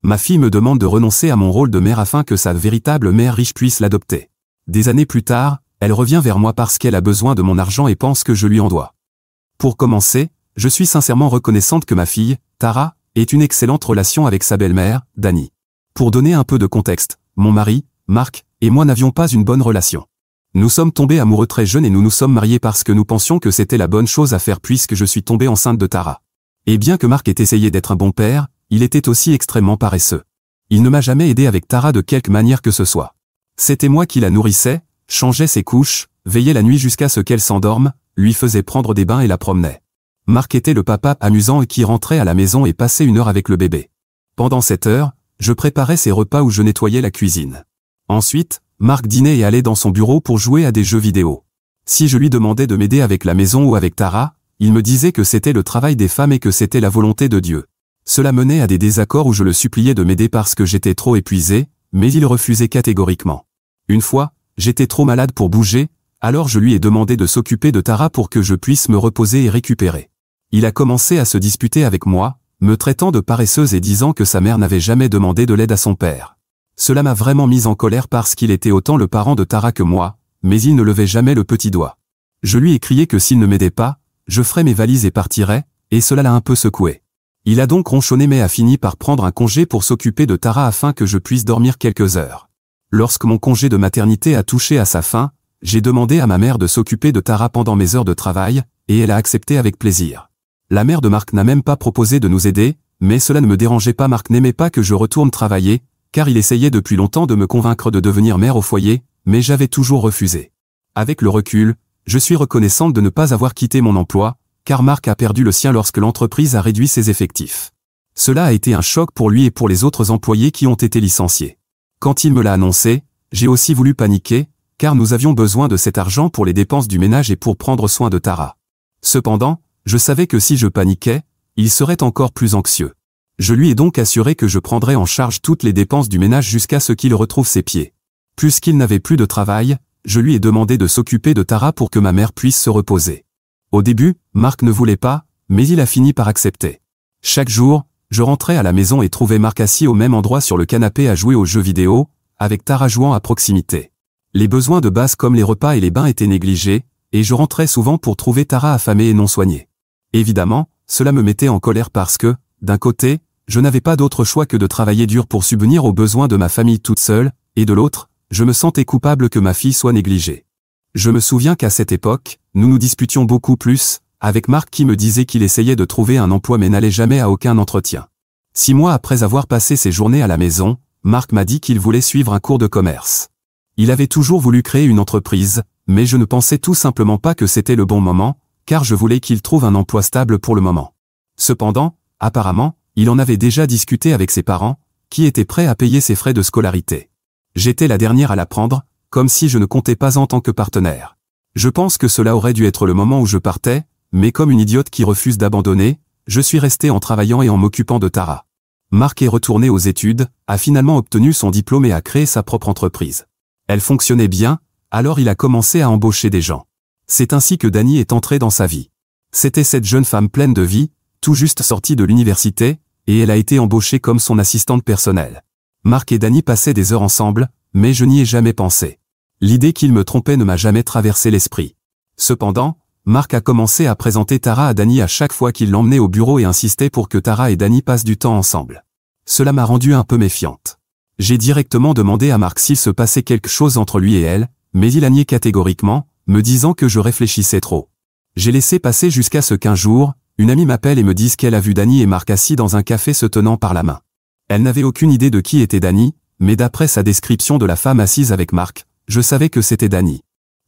Ma fille me demande de renoncer à mon rôle de mère afin que sa véritable mère riche puisse l'adopter. Des années plus tard, elle revient vers moi parce qu'elle a besoin de mon argent et pense que je lui en dois. Pour commencer, je suis sincèrement reconnaissante que ma fille, Tara, ait une excellente relation avec sa belle-mère, Dani. Pour donner un peu de contexte, mon mari, Marc, et moi n'avions pas une bonne relation. Nous sommes tombés amoureux très jeunes et nous nous sommes mariés parce que nous pensions que c'était la bonne chose à faire puisque je suis tombée enceinte de Tara. Et bien que Marc ait essayé d'être un bon père, il était aussi extrêmement paresseux. Il ne m'a jamais aidé avec Tara de quelque manière que ce soit. C'était moi qui la nourrissais, changeais ses couches, veillais la nuit jusqu'à ce qu'elle s'endorme, lui faisais prendre des bains et la promenais. Marc était le papa amusant et qui rentrait à la maison et passait 1 heure avec le bébé. Pendant cette heure, je préparais ses repas ou je nettoyais la cuisine. Ensuite, Marc dînait et allait dans son bureau pour jouer à des jeux vidéo. Si je lui demandais de m'aider avec la maison ou avec Tara, il me disait que c'était le travail des femmes et que c'était la volonté de Dieu. Cela menait à des désaccords où je le suppliais de m'aider parce que j'étais trop épuisé, mais il refusait catégoriquement. Une fois, j'étais trop malade pour bouger, alors je lui ai demandé de s'occuper de Tara pour que je puisse me reposer et récupérer. Il a commencé à se disputer avec moi, me traitant de paresseuse et disant que sa mère n'avait jamais demandé de l'aide à son père. Cela m'a vraiment mise en colère parce qu'il était autant le parent de Tara que moi, mais il ne levait jamais le petit doigt. Je lui ai crié que s'il ne m'aidait pas, je ferais mes valises et partirais, et cela l'a un peu secoué. Il a donc ronchonné mais a fini par prendre un congé pour s'occuper de Tara afin que je puisse dormir quelques heures. Lorsque mon congé de maternité a touché à sa fin, j'ai demandé à ma mère de s'occuper de Tara pendant mes heures de travail, et elle a accepté avec plaisir. La mère de Marc n'a même pas proposé de nous aider, mais cela ne me dérangeait pas. Marc n'aimait pas que je retourne travailler, car il essayait depuis longtemps de me convaincre de devenir mère au foyer, mais j'avais toujours refusé. Avec le recul, je suis reconnaissante de ne pas avoir quitté mon emploi, car Marc a perdu le sien lorsque l'entreprise a réduit ses effectifs. Cela a été un choc pour lui et pour les autres employés qui ont été licenciés. Quand il me l'a annoncé, j'ai aussi voulu paniquer, car nous avions besoin de cet argent pour les dépenses du ménage et pour prendre soin de Tara. Cependant, je savais que si je paniquais, il serait encore plus anxieux. Je lui ai donc assuré que je prendrais en charge toutes les dépenses du ménage jusqu'à ce qu'il retrouve ses pieds. Puisqu'il n'avait plus de travail, je lui ai demandé de s'occuper de Tara pour que ma mère puisse se reposer. Au début, Marc ne voulait pas, mais il a fini par accepter. Chaque jour, je rentrais à la maison et trouvais Marc assis au même endroit sur le canapé à jouer aux jeux vidéo, avec Tara jouant à proximité. Les besoins de base comme les repas et les bains étaient négligés, et je rentrais souvent pour trouver Tara affamée et non soignée. Évidemment, cela me mettait en colère parce que, d'un côté, je n'avais pas d'autre choix que de travailler dur pour subvenir aux besoins de ma famille toute seule, et de l'autre, je me sentais coupable que ma fille soit négligée. Je me souviens qu'à cette époque, nous nous disputions beaucoup plus, avec Marc qui me disait qu'il essayait de trouver un emploi mais n'allait jamais à aucun entretien. 6 mois après avoir passé ses journées à la maison, Marc m'a dit qu'il voulait suivre un cours de commerce. Il avait toujours voulu créer une entreprise, mais je ne pensais tout simplement pas que c'était le bon moment, car je voulais qu'il trouve un emploi stable pour le moment. Cependant, apparemment, il en avait déjà discuté avec ses parents, qui étaient prêts à payer ses frais de scolarité. J'étais la dernière à l'apprendre, comme si je ne comptais pas en tant que partenaire. Je pense que cela aurait dû être le moment où je partais, mais comme une idiote qui refuse d'abandonner, je suis resté en travaillant et en m'occupant de Tara. Marc est retourné aux études, a finalement obtenu son diplôme et a créé sa propre entreprise. Elle fonctionnait bien, alors il a commencé à embaucher des gens. C'est ainsi que Dani est entrée dans sa vie. C'était cette jeune femme pleine de vie, tout juste sortie de l'université, et elle a été embauchée comme son assistante personnelle. Marc et Dani passaient des heures ensemble, mais je n'y ai jamais pensé. L'idée qu'il me trompait ne m'a jamais traversé l'esprit. Cependant, Marc a commencé à présenter Tara à Dani à chaque fois qu'il l'emmenait au bureau et insistait pour que Tara et Dani passent du temps ensemble. Cela m'a rendue un peu méfiante. J'ai directement demandé à Marc s'il se passait quelque chose entre lui et elle, mais il a nié catégoriquement, me disant que je réfléchissais trop. J'ai laissé passer jusqu'à ce qu'un jour, une amie m'appelle et me dise qu'elle a vu Dani et Marc assis dans un café se tenant par la main. Elle n'avait aucune idée de qui était Dani, mais d'après sa description de la femme assise avec Marc, je savais que c'était Dani.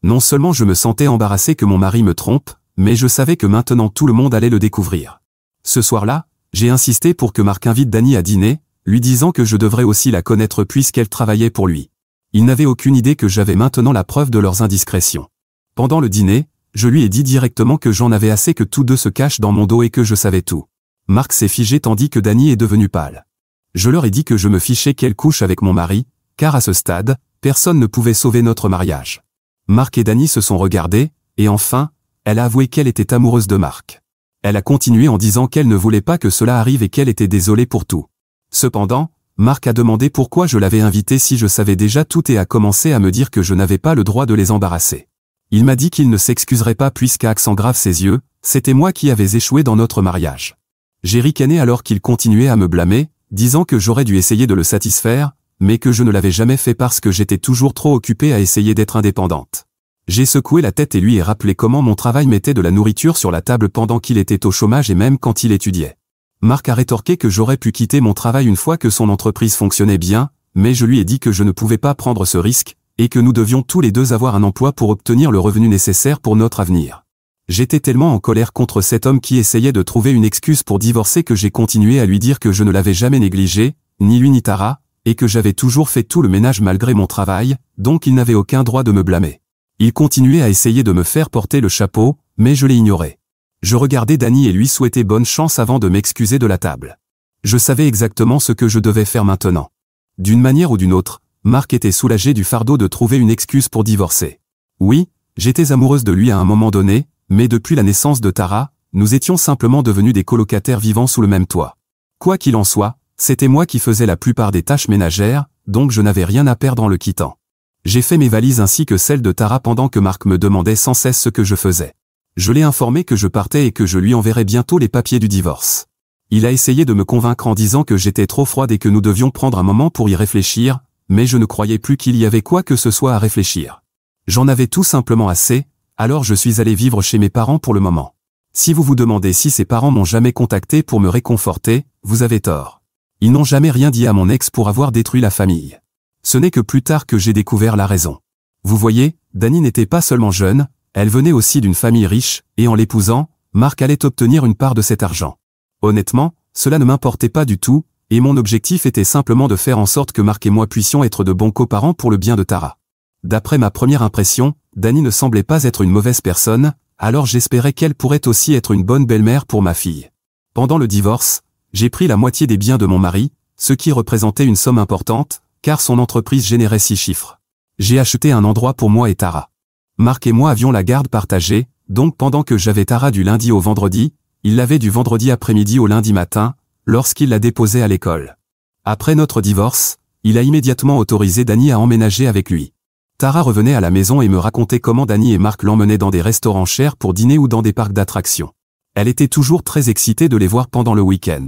Non seulement je me sentais embarrassé que mon mari me trompe, mais je savais que maintenant tout le monde allait le découvrir. Ce soir-là, j'ai insisté pour que Marc invite Dani à dîner, lui disant que je devrais aussi la connaître puisqu'elle travaillait pour lui. Il n'avait aucune idée que j'avais maintenant la preuve de leurs indiscrétions. Pendant le dîner, je lui ai dit directement que j'en avais assez que tous deux se cachent dans mon dos et que je savais tout. Marc s'est figé tandis que Dani est devenu pâle. Je leur ai dit que je me fichais qu'elle couche avec mon mari, car à ce stade, personne ne pouvait sauver notre mariage. Marc et Dani se sont regardés, et enfin, elle a avoué qu'elle était amoureuse de Marc. Elle a continué en disant qu'elle ne voulait pas que cela arrive et qu'elle était désolée pour tout. Cependant, Marc a demandé pourquoi je l'avais invité si je savais déjà tout et a commencé à me dire que je n'avais pas le droit de les embarrasser. Il m'a dit qu'il ne s'excuserait pas puisqu'à accent grave ses yeux, c'était moi qui avais échoué dans notre mariage. J'ai ricané alors qu'il continuait à me blâmer, disant que j'aurais dû essayer de le satisfaire, mais que je ne l'avais jamais fait parce que j'étais toujours trop occupée à essayer d'être indépendante. J'ai secoué la tête et lui ai rappelé comment mon travail mettait de la nourriture sur la table pendant qu'il était au chômage et même quand il étudiait. Marc a rétorqué que j'aurais pu quitter mon travail une fois que son entreprise fonctionnait bien, mais je lui ai dit que je ne pouvais pas prendre ce risque, et que nous devions tous les deux avoir un emploi pour obtenir le revenu nécessaire pour notre avenir. J'étais tellement en colère contre cet homme qui essayait de trouver une excuse pour divorcer que j'ai continué à lui dire que je ne l'avais jamais négligé, ni lui ni Tara, et que j'avais toujours fait tout le ménage malgré mon travail, donc il n'avait aucun droit de me blâmer. Il continuait à essayer de me faire porter le chapeau, mais je l'ai ignoré. Je regardais Danny et lui souhaitais bonne chance avant de m'excuser de la table. Je savais exactement ce que je devais faire maintenant. D'une manière ou d'une autre, Marc était soulagé du fardeau de trouver une excuse pour divorcer. Oui, j'étais amoureuse de lui à un moment donné, mais depuis la naissance de Tara, nous étions simplement devenus des colocataires vivant sous le même toit. Quoi qu'il en soit, c'était moi qui faisais la plupart des tâches ménagères, donc je n'avais rien à perdre en le quittant. J'ai fait mes valises ainsi que celles de Tara pendant que Marc me demandait sans cesse ce que je faisais. Je l'ai informé que je partais et que je lui enverrais bientôt les papiers du divorce. Il a essayé de me convaincre en disant que j'étais trop froide et que nous devions prendre un moment pour y réfléchir, mais je ne croyais plus qu'il y avait quoi que ce soit à réfléchir. J'en avais tout simplement assez, alors je suis allé vivre chez mes parents pour le moment. Si vous vous demandez si ses parents m'ont jamais contacté pour me réconforter, vous avez tort. Ils n'ont jamais rien dit à mon ex pour avoir détruit la famille. Ce n'est que plus tard que j'ai découvert la raison. Vous voyez, Danny n'était pas seulement jeune, elle venait aussi d'une famille riche, et en l'épousant, Marc allait obtenir une part de cet argent. Honnêtement, cela ne m'importait pas du tout, et mon objectif était simplement de faire en sorte que Marc et moi puissions être de bons coparents pour le bien de Tara. D'après ma première impression, Danny ne semblait pas être une mauvaise personne, alors j'espérais qu'elle pourrait aussi être une bonne belle-mère pour ma fille. Pendant le divorce, j'ai pris la moitié des biens de mon mari, ce qui représentait une somme importante, car son entreprise générait 6 chiffres. J'ai acheté un endroit pour moi et Tara. Marc et moi avions la garde partagée, donc pendant que j'avais Tara du lundi au vendredi, il l'avait du vendredi après-midi au lundi matin, lorsqu'il la déposait à l'école. Après notre divorce, il a immédiatement autorisé Danny à emménager avec lui. Tara revenait à la maison et me racontait comment Danny et Marc l'emmenaient dans des restaurants chers pour dîner ou dans des parcs d'attractions. Elle était toujours très excitée de les voir pendant le week-end.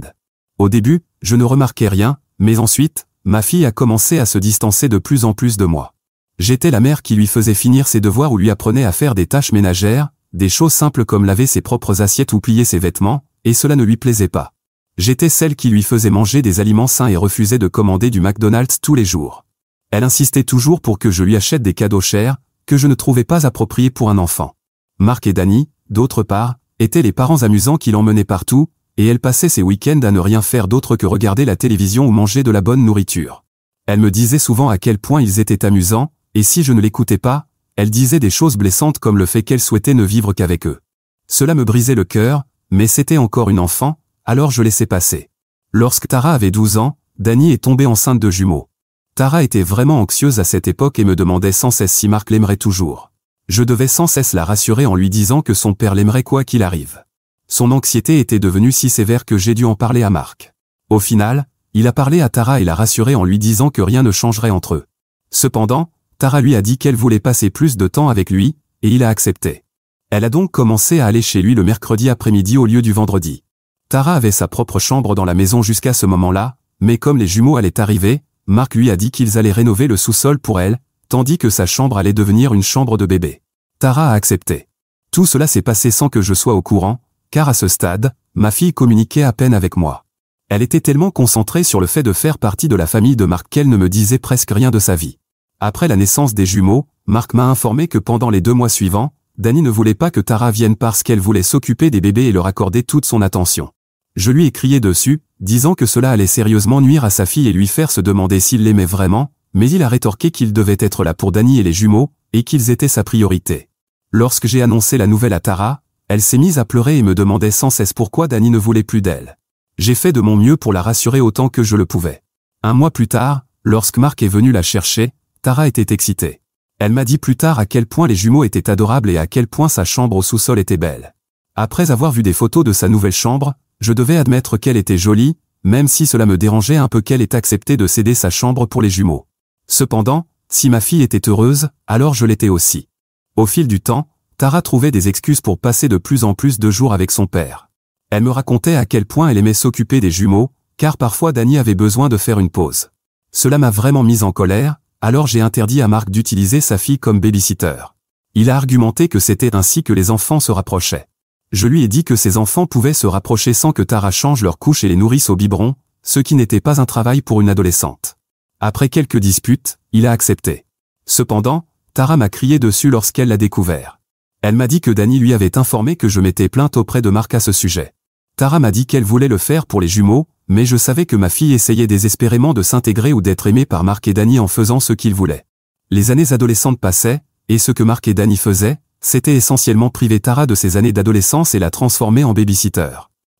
Au début, je ne remarquais rien, mais ensuite, ma fille a commencé à se distancer de plus en plus de moi. J'étais la mère qui lui faisait finir ses devoirs ou lui apprenait à faire des tâches ménagères, des choses simples comme laver ses propres assiettes ou plier ses vêtements, et cela ne lui plaisait pas. J'étais celle qui lui faisait manger des aliments sains et refusait de commander du McDonald's tous les jours. Elle insistait toujours pour que je lui achète des cadeaux chers, que je ne trouvais pas appropriés pour un enfant. Marc et Danny, d'autre part, étaient les parents amusants qui l'emmenaient partout, et elle passait ses week-ends à ne rien faire d'autre que regarder la télévision ou manger de la bonne nourriture. Elle me disait souvent à quel point ils étaient amusants, et si je ne l'écoutais pas, elle disait des choses blessantes comme le fait qu'elle souhaitait ne vivre qu'avec eux. Cela me brisait le cœur, mais c'était encore une enfant, alors je laissais passer. Lorsque Tara avait 12 ans, Danny est tombée enceinte de jumeaux. Tara était vraiment anxieuse à cette époque et me demandait sans cesse si Marc l'aimerait toujours. Je devais sans cesse la rassurer en lui disant que son père l'aimerait quoi qu'il arrive. Son anxiété était devenue si sévère que j'ai dû en parler à Marc. Au final, il a parlé à Tara et l'a rassurée en lui disant que rien ne changerait entre eux. Cependant, Tara lui a dit qu'elle voulait passer plus de temps avec lui, et il a accepté. Elle a donc commencé à aller chez lui le mercredi après-midi au lieu du vendredi. Tara avait sa propre chambre dans la maison jusqu'à ce moment-là, mais comme les jumeaux allaient arriver, Marc lui a dit qu'ils allaient rénover le sous-sol pour elle, tandis que sa chambre allait devenir une chambre de bébé. Tara a accepté. Tout cela s'est passé sans que je sois au courant, car à ce stade, ma fille communiquait à peine avec moi. Elle était tellement concentrée sur le fait de faire partie de la famille de Marc qu'elle ne me disait presque rien de sa vie. Après la naissance des jumeaux, Marc m'a informé que pendant les 2 mois suivants, Danny ne voulait pas que Tara vienne parce qu'elle voulait s'occuper des bébés et leur accorder toute son attention. Je lui ai crié dessus, disant que cela allait sérieusement nuire à sa fille et lui faire se demander s'il l'aimait vraiment, mais il a rétorqué qu'il devait être là pour Danny et les jumeaux, et qu'ils étaient sa priorité. Lorsque j'ai annoncé la nouvelle à Tara, elle s'est mise à pleurer et me demandait sans cesse pourquoi Danny ne voulait plus d'elle. J'ai fait de mon mieux pour la rassurer autant que je le pouvais. 1 mois plus tard, lorsque Marc est venu la chercher, Tara était excitée. Elle m'a dit plus tard à quel point les jumeaux étaient adorables et à quel point sa chambre au sous-sol était belle. Après avoir vu des photos de sa nouvelle chambre, je devais admettre qu'elle était jolie, même si cela me dérangeait un peu qu'elle ait accepté de céder sa chambre pour les jumeaux. Cependant, si ma fille était heureuse, alors je l'étais aussi. Au fil du temps, Tara trouvait des excuses pour passer de plus en plus de jours avec son père. Elle me racontait à quel point elle aimait s'occuper des jumeaux, car parfois Danny avait besoin de faire une pause. Cela m'a vraiment mise en colère, alors j'ai interdit à Mark d'utiliser sa fille comme babysitter. Il a argumenté que c'était ainsi que les enfants se rapprochaient. Je lui ai dit que ses enfants pouvaient se rapprocher sans que Tara change leur couche et les nourrisse au biberon, ce qui n'était pas un travail pour une adolescente. Après quelques disputes, il a accepté. Cependant, Tara m'a crié dessus lorsqu'elle l'a découvert. Elle m'a dit que Danny lui avait informé que je m'étais plainte auprès de Mark à ce sujet. Tara m'a dit qu'elle voulait le faire pour les jumeaux, mais je savais que ma fille essayait désespérément de s'intégrer ou d'être aimée par Mark et Danny en faisant ce qu'ils voulaient. Les années adolescentes passaient, et ce que Mark et Danny faisaient, c'était essentiellement priver Tara de ses années d'adolescence et la transformer en babysitter.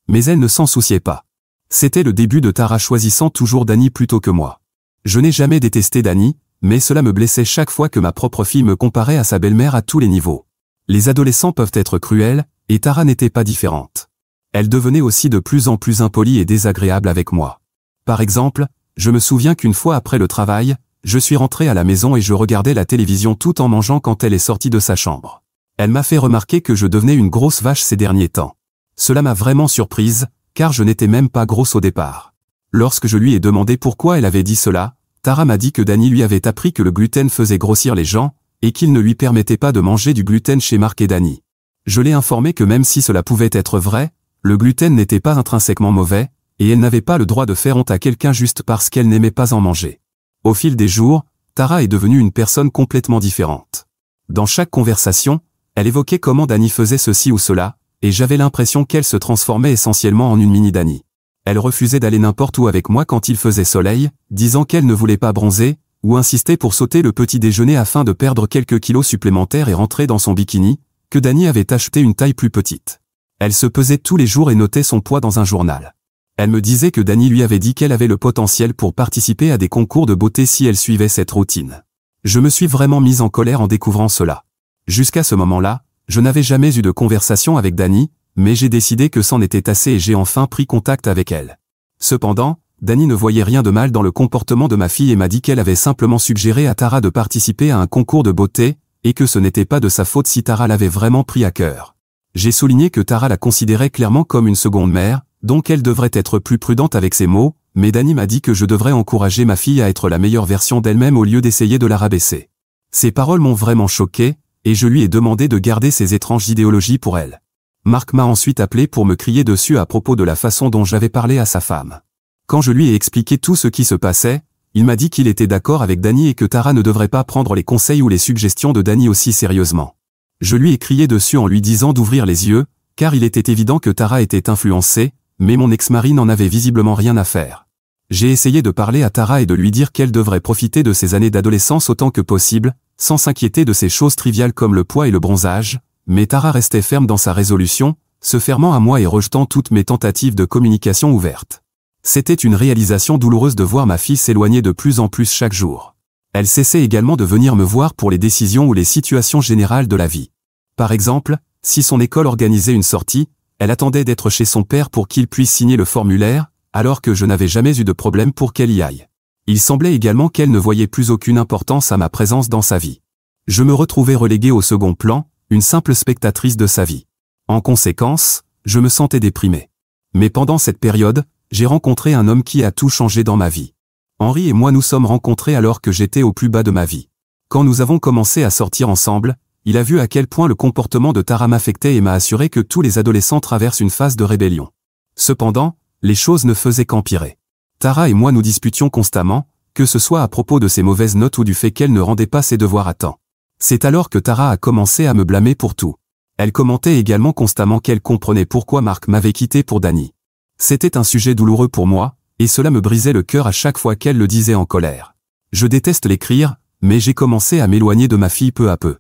Mais elle ne s'en souciait pas. C'était le début de Tara choisissant toujours Danny plutôt que moi. Je n'ai jamais détesté Danny, mais cela me blessait chaque fois que ma propre fille me comparait à sa belle-mère à tous les niveaux. Les adolescents peuvent être cruels, et Tara n'était pas différente. Elle devenait aussi de plus en plus impolie et désagréable avec moi. Par exemple, je me souviens qu'une fois après le travail, je suis rentré à la maison et je regardais la télévision tout en mangeant quand elle est sortie de sa chambre. Elle m'a fait remarquer que je devenais une grosse vache ces derniers temps. Cela m'a vraiment surprise, car je n'étais même pas grosse au départ. Lorsque je lui ai demandé pourquoi elle avait dit cela, Tara m'a dit que Danny lui avait appris que le gluten faisait grossir les gens, et qu'il ne lui permettait pas de manger du gluten chez Mark et Danny. Je l'ai informé que même si cela pouvait être vrai, le gluten n'était pas intrinsèquement mauvais, et elle n'avait pas le droit de faire honte à quelqu'un juste parce qu'elle n'aimait pas en manger. Au fil des jours, Tara est devenue une personne complètement différente. Dans chaque conversation, elle évoquait comment Danny faisait ceci ou cela, et j'avais l'impression qu'elle se transformait essentiellement en une mini Danny. Elle refusait d'aller n'importe où avec moi quand il faisait soleil, disant qu'elle ne voulait pas bronzer, ou insistait pour sauter le petit déjeuner afin de perdre quelques kilos supplémentaires et rentrer dans son bikini, que Danny avait acheté une taille plus petite. Elle se pesait tous les jours et notait son poids dans un journal. Elle me disait que Danny lui avait dit qu'elle avait le potentiel pour participer à des concours de beauté si elle suivait cette routine. Je me suis vraiment mise en colère en découvrant cela. Jusqu'à ce moment-là, je n'avais jamais eu de conversation avec Danny, mais j'ai décidé que c'en était assez et j'ai enfin pris contact avec elle. Cependant, Danny ne voyait rien de mal dans le comportement de ma fille et m'a dit qu'elle avait simplement suggéré à Tara de participer à un concours de beauté, et que ce n'était pas de sa faute si Tara l'avait vraiment pris à cœur. J'ai souligné que Tara la considérait clairement comme une seconde mère, donc elle devrait être plus prudente avec ses mots, mais Danny m'a dit que je devrais encourager ma fille à être la meilleure version d'elle-même au lieu d'essayer de la rabaisser. Ces paroles m'ont vraiment choqué, et je lui ai demandé de garder ses étranges idéologies pour elle. Mark m'a ensuite appelé pour me crier dessus à propos de la façon dont j'avais parlé à sa femme. Quand je lui ai expliqué tout ce qui se passait, il m'a dit qu'il était d'accord avec Danny et que Tara ne devrait pas prendre les conseils ou les suggestions de Danny aussi sérieusement. Je lui ai crié dessus en lui disant d'ouvrir les yeux, car il était évident que Tara était influencée, mais mon ex-mari n'en avait visiblement rien à faire. J'ai essayé de parler à Tara et de lui dire qu'elle devrait profiter de ses années d'adolescence autant que possible, sans s'inquiéter de ces choses triviales comme le poids et le bronzage, mais Tara restait ferme dans sa résolution, se fermant à moi et rejetant toutes mes tentatives de communication ouverte. C'était une réalisation douloureuse de voir ma fille s'éloigner de plus en plus chaque jour. Elle cessait également de venir me voir pour les décisions ou les situations générales de la vie. Par exemple, si son école organisait une sortie, elle attendait d'être chez son père pour qu'il puisse signer le formulaire, alors que je n'avais jamais eu de problème pour qu'elle y aille. Il semblait également qu'elle ne voyait plus aucune importance à ma présence dans sa vie. Je me retrouvais relégué au second plan, une simple spectatrice de sa vie. En conséquence, je me sentais déprimé. Mais pendant cette période, j'ai rencontré un homme qui a tout changé dans ma vie. Henri et moi nous sommes rencontrés alors que j'étais au plus bas de ma vie. Quand nous avons commencé à sortir ensemble, il a vu à quel point le comportement de Tara m'affectait et m'a assuré que tous les adolescents traversent une phase de rébellion. Cependant, les choses ne faisaient qu'empirer. Tara et moi nous disputions constamment, que ce soit à propos de ses mauvaises notes ou du fait qu'elle ne rendait pas ses devoirs à temps. C'est alors que Tara a commencé à me blâmer pour tout. Elle commentait également constamment qu'elle comprenait pourquoi Mark m'avait quitté pour Danny. C'était un sujet douloureux pour moi, et cela me brisait le cœur à chaque fois qu'elle le disait en colère. Je déteste l'écrire, mais j'ai commencé à m'éloigner de ma fille peu à peu.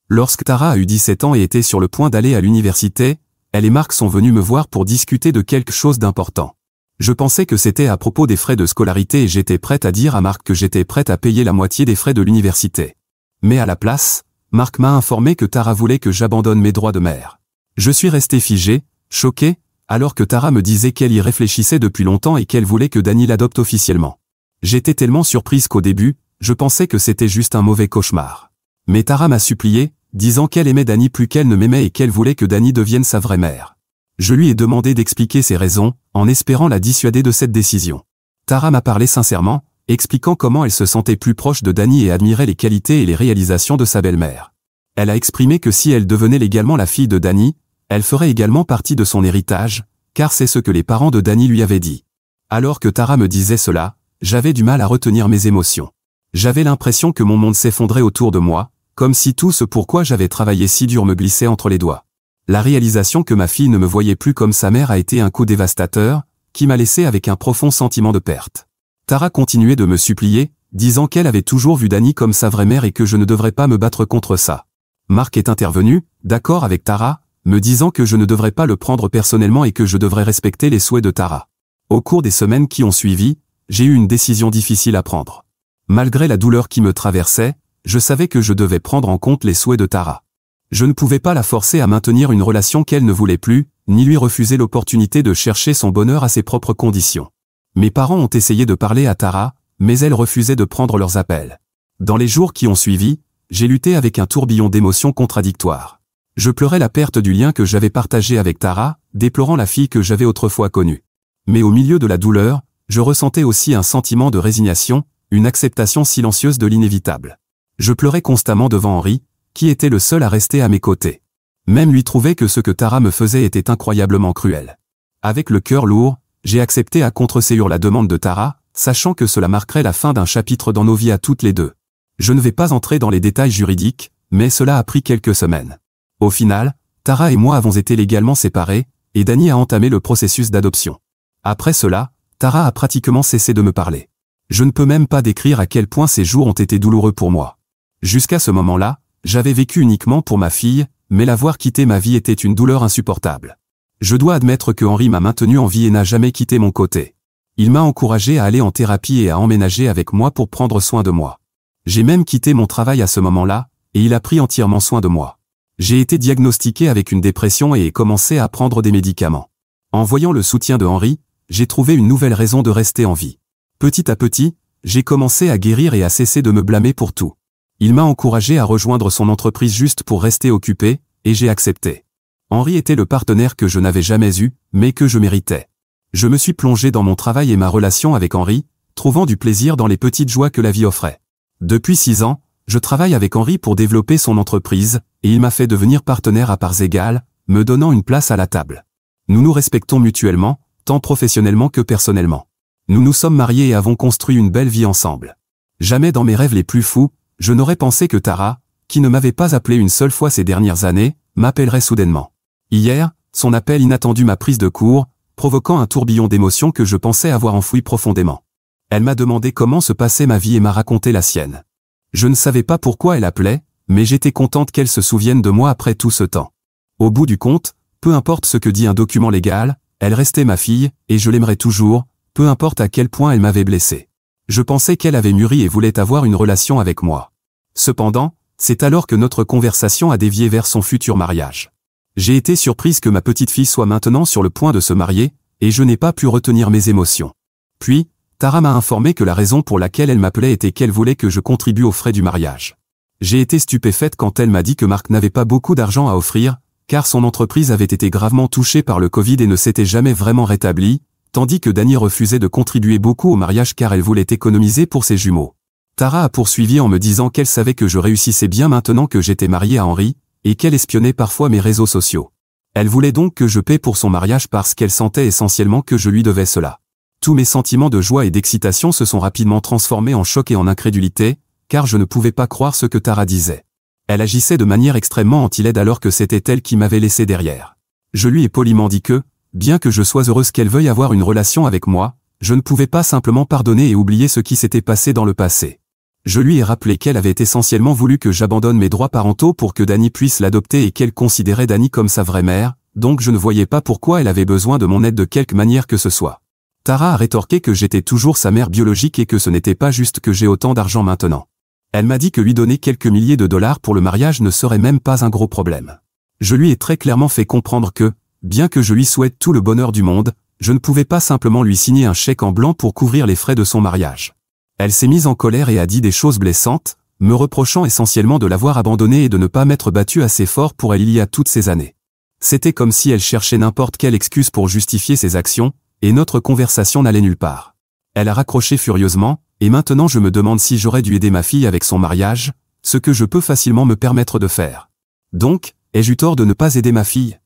Lorsque Tara a eu 17 ans et était sur le point d'aller à l'université, elle et Mark sont venus me voir pour discuter de quelque chose d'important. Je pensais que c'était à propos des frais de scolarité et j'étais prête à dire à Mark que j'étais prête à payer la moitié des frais de l'université. Mais à la place, Mark m'a informé que Tara voulait que j'abandonne mes droits de mère. Je suis resté figé, choqué, alors que Tara me disait qu'elle y réfléchissait depuis longtemps et qu'elle voulait que Danny l'adopte officiellement. J'étais tellement surprise qu'au début, je pensais que c'était juste un mauvais cauchemar. Mais Tara m'a supplié, disant qu'elle aimait Danny plus qu'elle ne m'aimait et qu'elle voulait que Danny devienne sa vraie mère. Je lui ai demandé d'expliquer ses raisons, en espérant la dissuader de cette décision. Tara m'a parlé sincèrement, expliquant comment elle se sentait plus proche de Danny et admirait les qualités et les réalisations de sa belle-mère. Elle a exprimé que si elle devenait légalement la fille de Danny, elle ferait également partie de son héritage, car c'est ce que les parents de Danny lui avaient dit. Alors que Tara me disait cela, j'avais du mal à retenir mes émotions. J'avais l'impression que mon monde s'effondrait autour de moi, comme si tout ce pourquoi j'avais travaillé si dur me glissait entre les doigts. La réalisation que ma fille ne me voyait plus comme sa mère a été un coup dévastateur, qui m'a laissé avec un profond sentiment de perte. Tara continuait de me supplier, disant qu'elle avait toujours vu Danny comme sa vraie mère et que je ne devrais pas me battre contre ça. Marc est intervenu, d'accord avec Tara, me disant que je ne devrais pas le prendre personnellement et que je devrais respecter les souhaits de Tara. Au cours des semaines qui ont suivi, j'ai eu une décision difficile à prendre. Malgré la douleur qui me traversait, je savais que je devais prendre en compte les souhaits de Tara. Je ne pouvais pas la forcer à maintenir une relation qu'elle ne voulait plus, ni lui refuser l'opportunité de chercher son bonheur à ses propres conditions. Mes parents ont essayé de parler à Tara, mais elle refusait de prendre leurs appels. Dans les jours qui ont suivi, j'ai lutté avec un tourbillon d'émotions contradictoires. Je pleurais la perte du lien que j'avais partagé avec Tara, déplorant la fille que j'avais autrefois connue. Mais au milieu de la douleur, je ressentais aussi un sentiment de résignation, une acceptation silencieuse de l'inévitable. Je pleurais constamment devant Henri, qui était le seul à rester à mes côtés. Même lui trouvait que ce que Tara me faisait était incroyablement cruel. Avec le cœur lourd, j'ai accepté à contre-ségur la demande de Tara, sachant que cela marquerait la fin d'un chapitre dans nos vies à toutes les deux. Je ne vais pas entrer dans les détails juridiques, mais cela a pris quelques semaines. Au final, Tara et moi avons été légalement séparés, et Danny a entamé le processus d'adoption. Après cela, Tara a pratiquement cessé de me parler. Je ne peux même pas décrire à quel point ces jours ont été douloureux pour moi. Jusqu'à ce moment-là, j'avais vécu uniquement pour ma fille, mais la voir quitter ma vie était une douleur insupportable. Je dois admettre que Henri m'a maintenu en vie et n'a jamais quitté mon côté. Il m'a encouragé à aller en thérapie et à emménager avec moi pour prendre soin de moi. J'ai même quitté mon travail à ce moment-là, et il a pris entièrement soin de moi. J'ai été diagnostiqué avec une dépression et ai commencé à prendre des médicaments. En voyant le soutien de Henri, j'ai trouvé une nouvelle raison de rester en vie. Petit à petit, j'ai commencé à guérir et à cesser de me blâmer pour tout. Il m'a encouragé à rejoindre son entreprise juste pour rester occupé, et j'ai accepté. Henri était le partenaire que je n'avais jamais eu, mais que je méritais. Je me suis plongé dans mon travail et ma relation avec Henri, trouvant du plaisir dans les petites joies que la vie offrait. Depuis 6 ans, je travaille avec Henri pour développer son entreprise, et il m'a fait devenir partenaire à parts égales, me donnant une place à la table. Nous nous respectons mutuellement, tant professionnellement que personnellement. Nous nous sommes mariés et avons construit une belle vie ensemble. Jamais dans mes rêves les plus fous, je n'aurais pensé que Tara, qui ne m'avait pas appelé une seule fois ces dernières années, m'appellerait soudainement. Hier, son appel inattendu m'a prise de court, provoquant un tourbillon d'émotions que je pensais avoir enfoui profondément. Elle m'a demandé comment se passait ma vie et m'a raconté la sienne. Je ne savais pas pourquoi elle appelait, mais j'étais contente qu'elle se souvienne de moi après tout ce temps. Au bout du compte, peu importe ce que dit un document légal, elle restait ma fille, et je l'aimerais toujours, peu importe à quel point elle m'avait blessé. Je pensais qu'elle avait mûri et voulait avoir une relation avec moi. Cependant, c'est alors que notre conversation a dévié vers son futur mariage. J'ai été surprise que ma petite fille soit maintenant sur le point de se marier, et je n'ai pas pu retenir mes émotions. Puis, Tara m'a informé que la raison pour laquelle elle m'appelait était qu'elle voulait que je contribue aux frais du mariage. J'ai été stupéfaite quand elle m'a dit que Marc n'avait pas beaucoup d'argent à offrir, car son entreprise avait été gravement touchée par le Covid et ne s'était jamais vraiment rétablie, tandis que Danny refusait de contribuer beaucoup au mariage car elle voulait économiser pour ses jumeaux. Tara a poursuivi en me disant qu'elle savait que je réussissais bien maintenant que j'étais marié à Henri, et qu'elle espionnait parfois mes réseaux sociaux. Elle voulait donc que je paie pour son mariage parce qu'elle sentait essentiellement que je lui devais cela. Tous mes sentiments de joie et d'excitation se sont rapidement transformés en choc et en incrédulité, car je ne pouvais pas croire ce que Tara disait. Elle agissait de manière extrêmement anti-laide alors que c'était elle qui m'avait laissé derrière. Je lui ai poliment dit que, bien que je sois heureuse qu'elle veuille avoir une relation avec moi, je ne pouvais pas simplement pardonner et oublier ce qui s'était passé dans le passé. Je lui ai rappelé qu'elle avait essentiellement voulu que j'abandonne mes droits parentaux pour que Danny puisse l'adopter et qu'elle considérait Danny comme sa vraie mère, donc je ne voyais pas pourquoi elle avait besoin de mon aide de quelque manière que ce soit. Tara a rétorqué que j'étais toujours sa mère biologique et que ce n'était pas juste que j'ai autant d'argent maintenant. Elle m'a dit que lui donner quelques milliers de dollars pour le mariage ne serait même pas un gros problème. Je lui ai très clairement fait comprendre que, Bien que je lui souhaite tout le bonheur du monde, je ne pouvais pas simplement lui signer un chèque en blanc pour couvrir les frais de son mariage. Elle s'est mise en colère et a dit des choses blessantes, me reprochant essentiellement de l'avoir abandonnée et de ne pas m'être battu assez fort pour elle il y a toutes ces années. C'était comme si elle cherchait n'importe quelle excuse pour justifier ses actions, et notre conversation n'allait nulle part. Elle a raccroché furieusement, et maintenant je me demande si j'aurais dû aider ma fille avec son mariage, ce que je peux facilement me permettre de faire. Donc, ai-je eu tort de ne pas aider ma fille?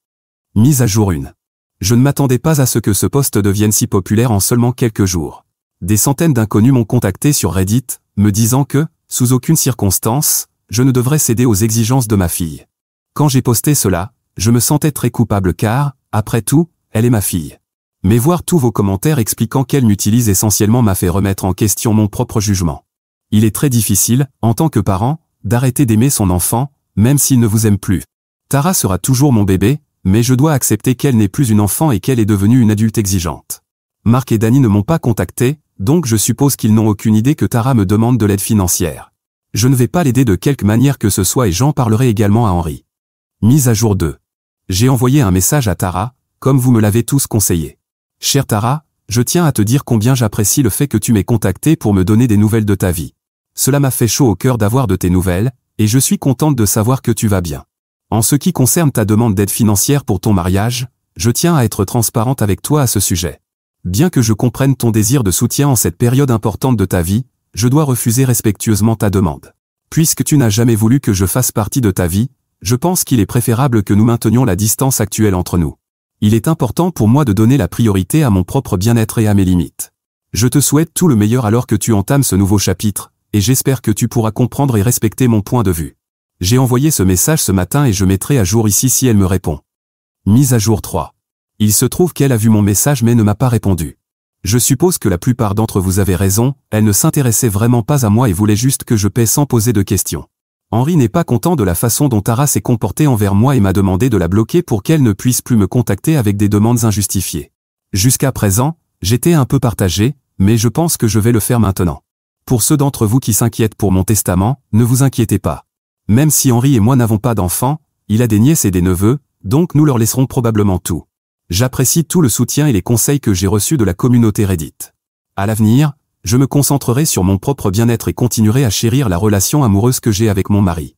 Mise à jour 1. Je ne m'attendais pas à ce que ce post devienne si populaire en seulement quelques jours. Des centaines d'inconnus m'ont contacté sur Reddit, me disant que, sous aucune circonstance, je ne devrais céder aux exigences de ma fille. Quand j'ai posté cela, je me sentais très coupable car, après tout, elle est ma fille. Mais voir tous vos commentaires expliquant qu'elle m'utilise essentiellement m'a fait remettre en question mon propre jugement. Il est très difficile, en tant que parent, d'arrêter d'aimer son enfant, même s'il ne vous aime plus. Tara sera toujours mon bébé, mais je dois accepter qu'elle n'est plus une enfant et qu'elle est devenue une adulte exigeante. Marc et Dani ne m'ont pas contacté, donc je suppose qu'ils n'ont aucune idée que Tara me demande de l'aide financière. Je ne vais pas l'aider de quelque manière que ce soit et j'en parlerai également à Henri. Mise à jour 2. J'ai envoyé un message à Tara, comme vous me l'avez tous conseillé. Chère Tara, je tiens à te dire combien j'apprécie le fait que tu m'aies contacté pour me donner des nouvelles de ta vie. Cela m'a fait chaud au cœur d'avoir de tes nouvelles, et je suis contente de savoir que tu vas bien. En ce qui concerne ta demande d'aide financière pour ton mariage, je tiens à être transparente avec toi à ce sujet. Bien que je comprenne ton désir de soutien en cette période importante de ta vie, je dois refuser respectueusement ta demande. Puisque tu n'as jamais voulu que je fasse partie de ta vie, je pense qu'il est préférable que nous maintenions la distance actuelle entre nous. Il est important pour moi de donner la priorité à mon propre bien-être et à mes limites. Je te souhaite tout le meilleur alors que tu entames ce nouveau chapitre, et j'espère que tu pourras comprendre et respecter mon point de vue. J'ai envoyé ce message ce matin et je mettrai à jour ici si elle me répond. Mise à jour 3. Il se trouve qu'elle a vu mon message mais ne m'a pas répondu. Je suppose que la plupart d'entre vous avez raison, elle ne s'intéressait vraiment pas à moi et voulait juste que je paie sans poser de questions. Henri n'est pas content de la façon dont Tara s'est comportée envers moi et m'a demandé de la bloquer pour qu'elle ne puisse plus me contacter avec des demandes injustifiées. Jusqu'à présent, j'étais un peu partagé, mais je pense que je vais le faire maintenant. Pour ceux d'entre vous qui s'inquiètent pour mon testament, ne vous inquiétez pas. Même si Henri et moi n'avons pas d'enfants, il a des nièces et des neveux, donc nous leur laisserons probablement tout. J'apprécie tout le soutien et les conseils que j'ai reçus de la communauté Reddit. À l'avenir, je me concentrerai sur mon propre bien-être et continuerai à chérir la relation amoureuse que j'ai avec mon mari.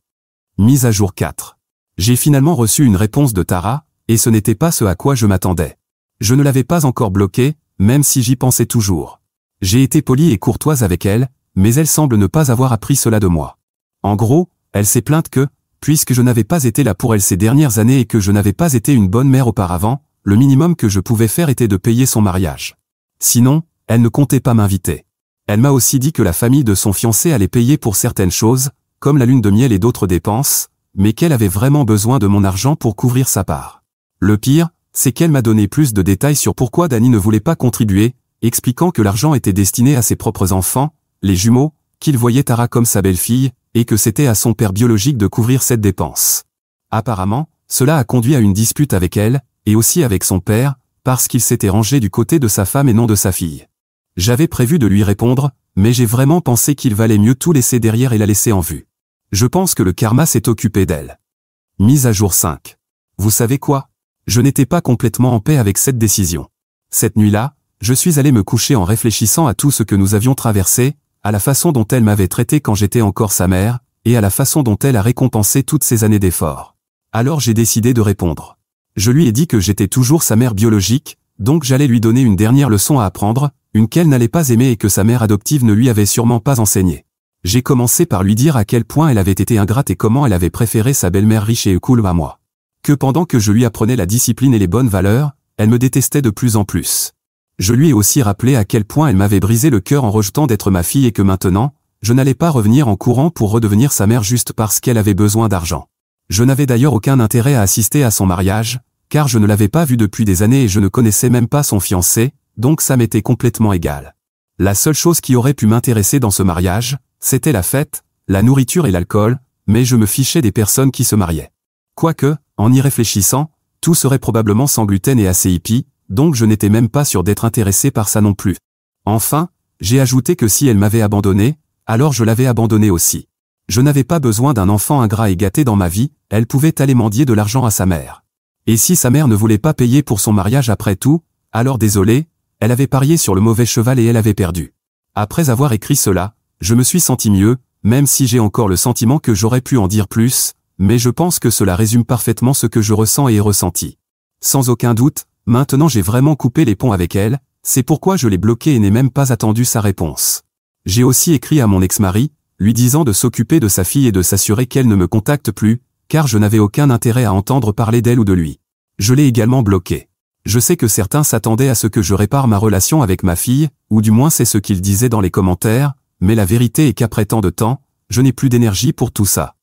Mise à jour 4. J'ai finalement reçu une réponse de Tara, et ce n'était pas ce à quoi je m'attendais. Je ne l'avais pas encore bloquée, même si j'y pensais toujours. J'ai été polie et courtoise avec elle, mais elle semble ne pas avoir appris cela de moi. En gros, elle s'est plainte que, puisque je n'avais pas été là pour elle ces dernières années et que je n'avais pas été une bonne mère auparavant, le minimum que je pouvais faire était de payer son mariage. Sinon, elle ne comptait pas m'inviter. Elle m'a aussi dit que la famille de son fiancé allait payer pour certaines choses, comme la lune de miel et d'autres dépenses, mais qu'elle avait vraiment besoin de mon argent pour couvrir sa part. Le pire, c'est qu'elle m'a donné plus de détails sur pourquoi Dani ne voulait pas contribuer, expliquant que l'argent était destiné à ses propres enfants, les jumeaux, qu'il voyait Tara comme sa belle-fille, et que c'était à son père biologique de couvrir cette dépense. Apparemment, cela a conduit à une dispute avec elle, et aussi avec son père, parce qu'il s'était rangé du côté de sa femme et non de sa fille. J'avais prévu de lui répondre, mais j'ai vraiment pensé qu'il valait mieux tout laisser derrière et la laisser en vue. Je pense que le karma s'est occupé d'elle. Mise à jour 5. Vous savez quoi? Je n'étais pas complètement en paix avec cette décision. Cette nuit-là, je suis allé me coucher en réfléchissant à tout ce que nous avions traversé, à la façon dont elle m'avait traité quand j'étais encore sa mère, et à la façon dont elle a récompensé toutes ces années d'efforts. Alors j'ai décidé de répondre. Je lui ai dit que j'étais toujours sa mère biologique, donc j'allais lui donner une dernière leçon à apprendre, une qu'elle n'allait pas aimer et que sa mère adoptive ne lui avait sûrement pas enseignée. J'ai commencé par lui dire à quel point elle avait été ingrate et comment elle avait préféré sa belle-mère riche et cool à moi. Que pendant que je lui apprenais la discipline et les bonnes valeurs, elle me détestait de plus en plus. Je lui ai aussi rappelé à quel point elle m'avait brisé le cœur en rejetant d'être ma fille et que maintenant, je n'allais pas revenir en courant pour redevenir sa mère juste parce qu'elle avait besoin d'argent. Je n'avais d'ailleurs aucun intérêt à assister à son mariage, car je ne l'avais pas vu depuis des années et je ne connaissais même pas son fiancé, donc ça m'était complètement égal. La seule chose qui aurait pu m'intéresser dans ce mariage, c'était la fête, la nourriture et l'alcool, mais je me fichais des personnes qui se mariaient. Quoique, en y réfléchissant, tout serait probablement sans gluten et assez hippie, donc je n'étais même pas sûr d'être intéressé par ça non plus. Enfin, j'ai ajouté que si elle m'avait abandonné, alors je l'avais abandonné aussi. Je n'avais pas besoin d'un enfant ingrat et gâté dans ma vie, elle pouvait aller mendier de l'argent à sa mère. Et si sa mère ne voulait pas payer pour son mariage après tout, alors désolé, elle avait parié sur le mauvais cheval et elle avait perdu. Après avoir écrit cela, je me suis senti mieux, même si j'ai encore le sentiment que j'aurais pu en dire plus, mais je pense que cela résume parfaitement ce que je ressens et ai ressenti. Sans aucun doute, maintenant j'ai vraiment coupé les ponts avec elle, c'est pourquoi je l'ai bloquée et n'ai même pas attendu sa réponse. J'ai aussi écrit à mon ex-mari, lui disant de s'occuper de sa fille et de s'assurer qu'elle ne me contacte plus, car je n'avais aucun intérêt à entendre parler d'elle ou de lui. Je l'ai également bloqué. Je sais que certains s'attendaient à ce que je répare ma relation avec ma fille, ou du moins c'est ce qu'ils disaient dans les commentaires, mais la vérité est qu'après tant de temps, je n'ai plus d'énergie pour tout ça.